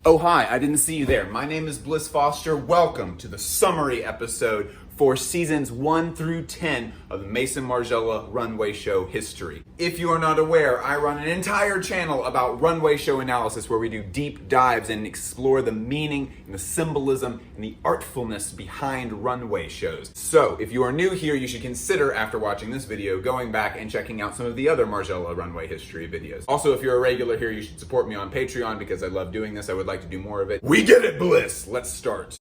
Oh hi, I didn't see you there. My name is Bliss Foster. Welcome to the summary episode for seasons 1 through 10 of the Maison Margiela runway show history. If you are not aware, I run an entire channel about runway show analysis where we do deep dives and explore the meaning and the symbolism and the artfulness behind runway shows. So if you are new here, you should consider, after watching this video, going back and checking out some of the other Margiela runway history videos. Also, if you're a regular here, you should support me on Patreon because I love doing this. I would like to do more of it. We get it, Bliss! Let's start.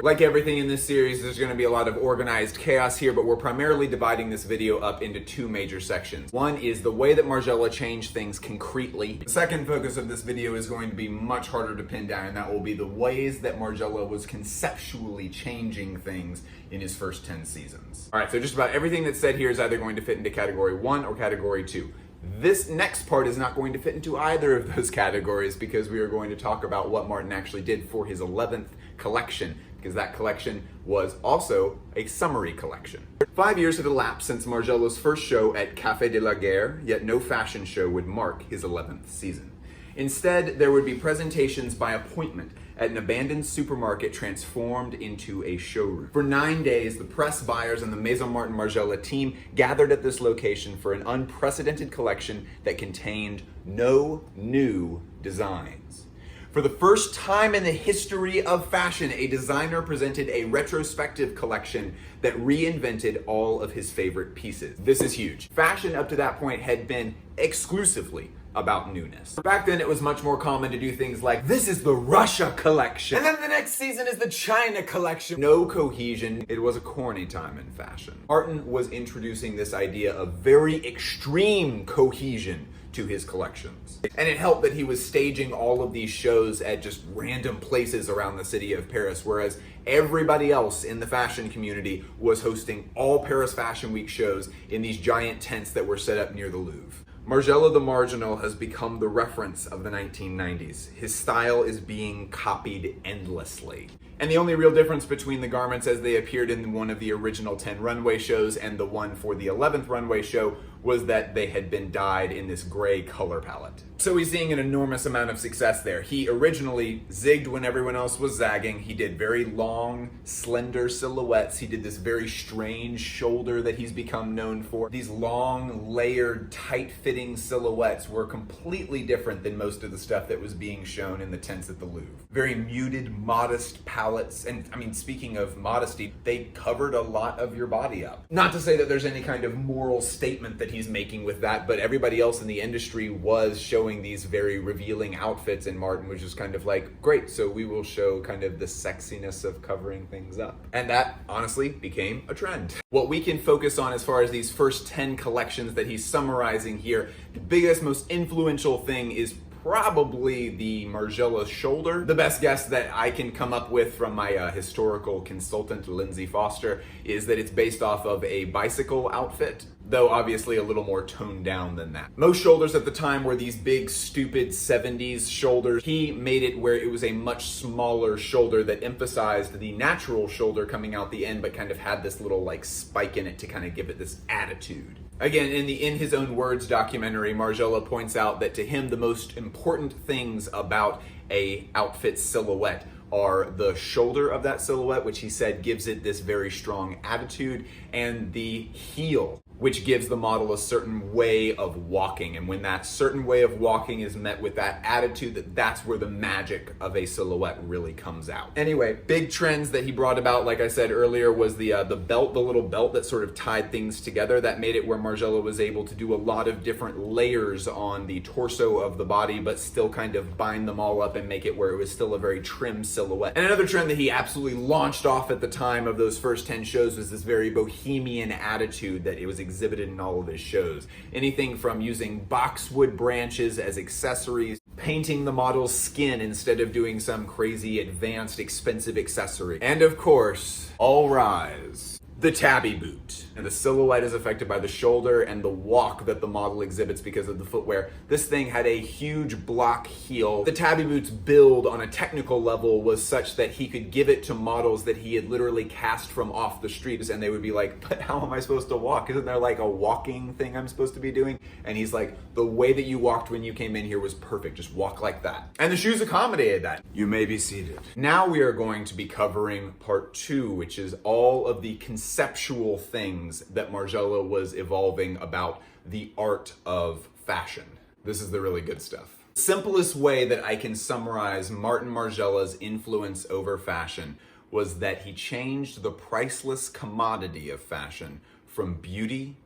Like everything in this series, there's going to be a lot of organized chaos here, but we're primarily dividing this video up into two major sections. One is the way that Margiela changed things concretely. The second focus of this video is going to be much harder to pin down, and that will be the ways that Margiela was conceptually changing things in his first 10 seasons. All right, so just about everything that's said here is either going to fit into category 1 or category 2. This next part is not going to fit into either of those categories because we are going to talk about what Martin actually did for his 11th collection, because that collection was also a summary collection. 5 years had elapsed since Margiela's first show at Café de la Gare, yet no fashion show would mark his 11th season. Instead, there would be presentations by appointment at an abandoned supermarket transformed into a showroom. For 9 days, the press, buyers, and the Maison Martin Margiela team gathered at this location for an unprecedented collection that contained no new designs. For the first time in the history of fashion, a designer presented a retrospective collection that reinvented all of his favorite pieces. This is huge. Fashion up to that point had been exclusively about newness. Back then, it was much more common to do things like, this is the Russia collection, and then the next season is the China collection. No cohesion. It was a corny time in fashion. Martin was introducing this idea of very extreme cohesion to his collections. And it helped that he was staging all of these shows at just random places around the city of Paris, whereas everybody else in the fashion community was hosting all Paris Fashion Week shows in these giant tents that were set up near the Louvre. Margiela the Marginal has become the reference of the 1990s. His style is being copied endlessly. And the only real difference between the garments as they appeared in one of the original 10 runway shows and the one for the 11th runway show was that they had been dyed in this gray color palette. So he's seeing an enormous amount of success there. He originally zigged when everyone else was zagging. He did very long, slender silhouettes. He did this very strange shoulder that he's become known for. These long, layered, tight-fitting silhouettes were completely different than most of the stuff that was being shown in the tents at the Louvre. Very muted, modest palettes. And I mean, speaking of modesty, they covered a lot of your body up. Not to say that there's any kind of moral statement that he's making with that, but everybody else in the industry was showing these very revealing outfits, and Martin was just kind of like, great, so we will show kind of the sexiness of covering things up. And that honestly became a trend. What we can focus on as far as these first 10 collections that he's summarizing here, the biggest, most influential thing is probably the Margiela shoulder. The best guess that I can come up with from my historical consultant, Lindsay Foster, is that it's based off of a bicycle outfit, though obviously a little more toned down than that. Most shoulders at the time were these big, stupid 70s shoulders. He made it where it was a much smaller shoulder that emphasized the natural shoulder coming out the end, but kind of had this little like spike in it to kind of give it this attitude. Again, in the In His Own Words documentary, Margiela points out that to him the most important things about a outfit silhouette are the shoulder of that silhouette, which he said gives it this very strong attitude, and the heel, which gives the model a certain way of walking. And when that certain way of walking is met with that attitude, that's where the magic of a silhouette really comes out. Anyway, big trends that he brought about, like I said earlier, was the belt, the little belt that sort of tied things together. That made it where Margiela was able to do a lot of different layers on the torso of the body, but still kind of bind them all up and make it where it was still a very trim silhouette. And another trend that he absolutely launched off at the time of those first 10 shows was this very bohemian attitude that it was exhibited in all of his shows. Anything from using boxwood branches as accessories, painting the model's skin instead of doing some crazy advanced expensive accessory. And of course, all rise. the tabby boot. And the silhouette is affected by the shoulder and the walk that the model exhibits because of the footwear. This thing had a huge block heel. The tabby boot's build on a technical level was such that he could give it to models that he had literally cast from off the streets, and they would be like, but how am I supposed to walk? Isn't there like a walking thing I'm supposed to be doing? And he's like, the way that you walked when you came in here was perfect. Just walk like that. And the shoes accommodated that. You may be seated. Now we are going to be covering part 2, which is all of the conceptual things that Margiela was evolving about the art of fashion. This is the really good stuff. The simplest way that I can summarize Martin Margiela's influence over fashion was that he changed the priceless commodity of fashion from beauty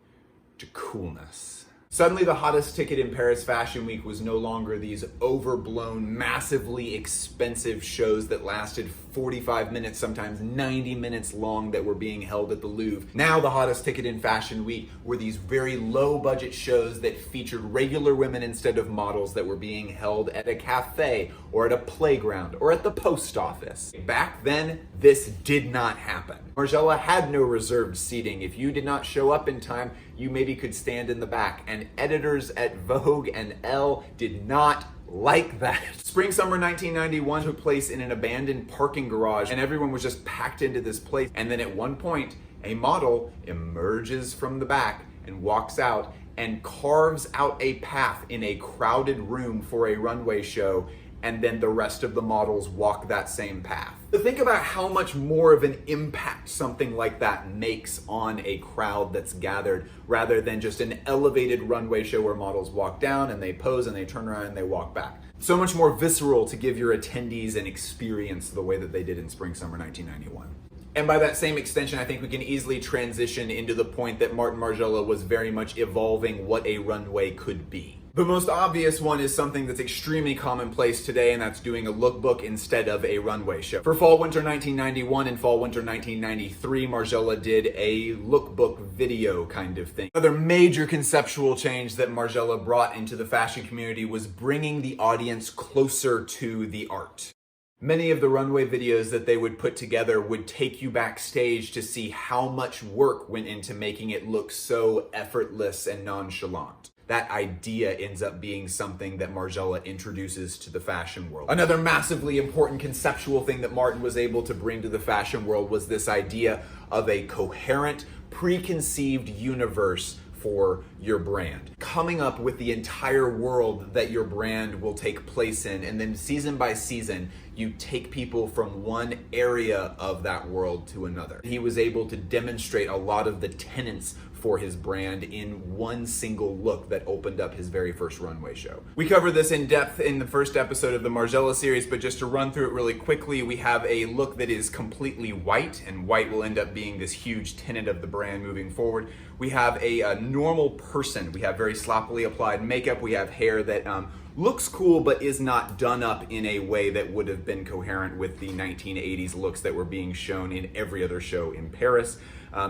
to coolness. Suddenly, the hottest ticket in Paris Fashion Week was no longer these overblown, massively expensive shows that lasted 45 minutes, sometimes 90 minutes long, that were being held at the Louvre. Now, the hottest ticket in Fashion Week were these very low-budget shows that featured regular women instead of models, that were being held at a cafe or at a playground or at the post office. Back then, this did not happen. Margiela had no reserved seating. If you did not show up in time, you maybe could stand in the back, and editors at Vogue and Elle did not like that. Spring/summer 1991 took place in an abandoned parking garage, and everyone was just packed into this place. And then at one point, a model emerges from the back and walks out and carves out a path in a crowded room for a runway show, and then the rest of the models walk that same path. So think about how much more of an impact something like that makes on a crowd that's gathered, rather than just an elevated runway show where models walk down and they pose and they turn around and they walk back. So much more visceral to give your attendees an experience the way that they did in Spring/Summer 1991. And by that same extension, I think we can easily transition into the point that Martin Margiela was very much evolving what a runway could be. The most obvious one is something that's extremely commonplace today, and that's doing a lookbook instead of a runway show. For Fall/Winter 1991 and Fall/Winter 1993, Margiela did a lookbook video kind of thing. Another major conceptual change that Margiela brought into the fashion community was bringing the audience closer to the art. Many of the runway videos that they would put together would take you backstage to see how much work went into making it look so effortless and nonchalant. That idea ends up being something that Margiela introduces to the fashion world. Another massively important conceptual thing that Martin was able to bring to the fashion world was this idea of a coherent, preconceived universe for your brand. Coming up with the entire world that your brand will take place in, and then season by season, you take people from one area of that world to another. He was able to demonstrate a lot of the tenets for his brand in one single look that opened up his very first runway show. We cover this in depth in the first episode of the Margiela series, but just to run through it really quickly, we have a look that is completely white, and white will end up being this huge tenet of the brand moving forward. We have a normal person. We have very sloppily applied makeup. We have hair that looks cool but is not done up in a way that would have been coherent with the 1980s looks that were being shown in every other show in Paris.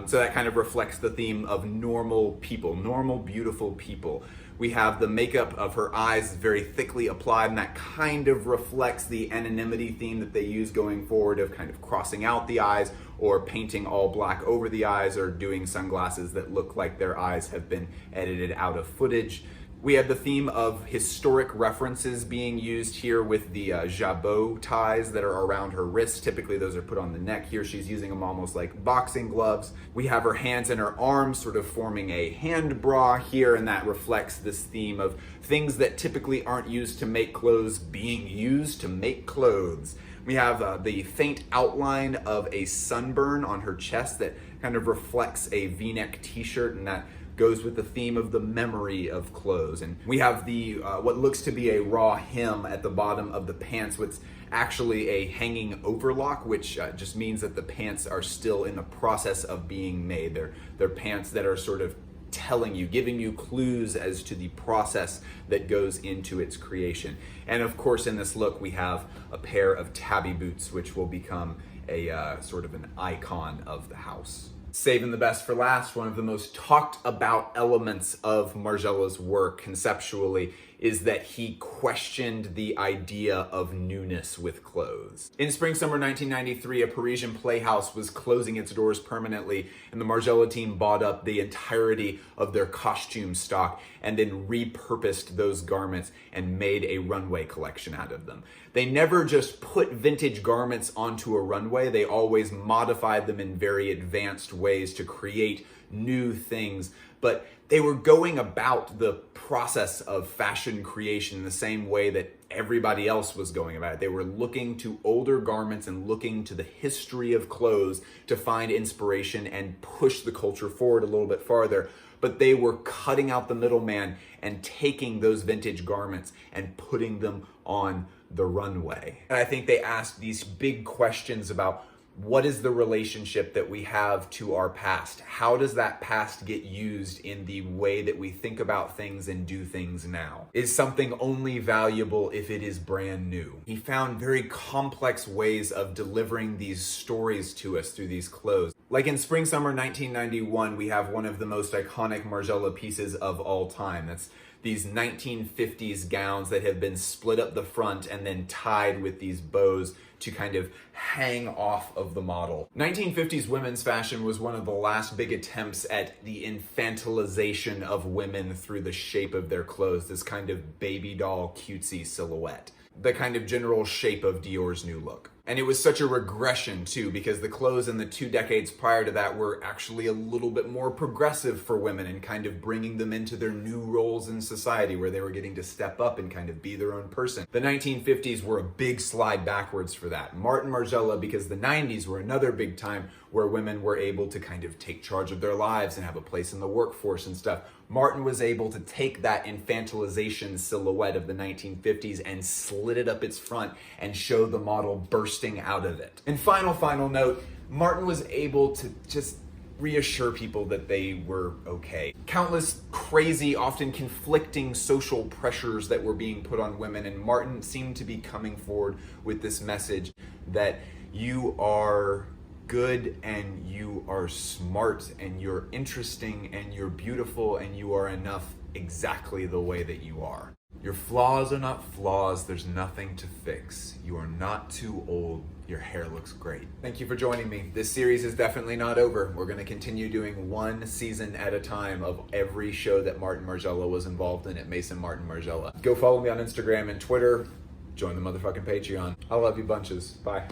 So that kind of reflects the theme of normal people, normal, beautiful people. We have the makeup of her eyes very thickly applied, and that kind of reflects the anonymity theme that they use going forward of kind of crossing out the eyes or painting all black over the eyes or doing sunglasses that look like their eyes have been edited out of footage. We have the theme of historic references being used here with the jabot ties that are around her wrists. Typically those are put on the neck. Here she's using them almost like boxing gloves. We have her hands and her arms sort of forming a hand bra here, and that reflects this theme of things that typically aren't used to make clothes being used to make clothes. We have the faint outline of a sunburn on her chest that kind of reflects a V-neck t-shirt, and that goes with the theme of the memory of clothes. And we have the what looks to be a raw hem at the bottom of the pants, which actually a hanging overlock, which just means that the pants are still in the process of being made. They're pants that are sort of telling you, giving you clues as to the process that goes into its creation. And of course, in this look, we have a pair of tabby boots, which will become a sort of an icon of the house. Saving the best for last, one of the most talked about elements of Margiela's work conceptually is that he questioned the idea of newness with clothes. In spring-summer 1993, a Parisian playhouse was closing its doors permanently, and the Margiela team bought up the entirety of their costume stock and then repurposed those garments and made a runway collection out of them. They never just put vintage garments onto a runway, they always modified them in very advanced ways to create new things, but they were going about the process of fashion creation in the same way that everybody else was going about it. They were looking to older garments and looking to the history of clothes to find inspiration and push the culture forward a little bit farther. But they were cutting out the middleman and taking those vintage garments and putting them on the runway. And I think they asked these big questions about what is the relationship that we have to our past? How does that past get used in the way that we think about things and do things now? Is something only valuable if it is brand new? He found very complex ways of delivering these stories to us through these clothes. Like in spring-summer 1991, we have one of the most iconic Margiela pieces of all time. That's these 1950s gowns that have been split up the front and then tied with these bows to kind of hang off of the model. 1950s women's fashion was one of the last big attempts at the infantilization of women through the shape of their clothes, this kind of baby doll cutesy silhouette, the kind of general shape of Dior's new look. And it was such a regression too, because the clothes in the 2 decades prior to that were actually a little bit more progressive for women and kind of bringing them into their new roles in society where they were getting to step up and kind of be their own person. The 1950s were a big slide backwards for that. Martin Margiela, because the 90s were another big time where women were able to kind of take charge of their lives and have a place in the workforce and stuff. Martin was able to take that infantilization silhouette of the 1950s and slit it up its front and show the model bursting out of it. And final note, Martin was able to just reassure people that they were okay. Countless crazy, often conflicting social pressures that were being put on women, and Martin seemed to be coming forward with this message that you are good and you are smart and you're interesting and you're beautiful and you are enough exactly the way that you are. Your flaws are not flaws, there's nothing to fix. You are not too old, your hair looks great. Thank you for joining me. This series is definitely not over. We're gonna continue doing one season at a time of every show that Martin Margiela was involved in at Maison Martin Margiela. Go follow me on Instagram and Twitter. Join the motherfucking Patreon. I love you bunches. Bye.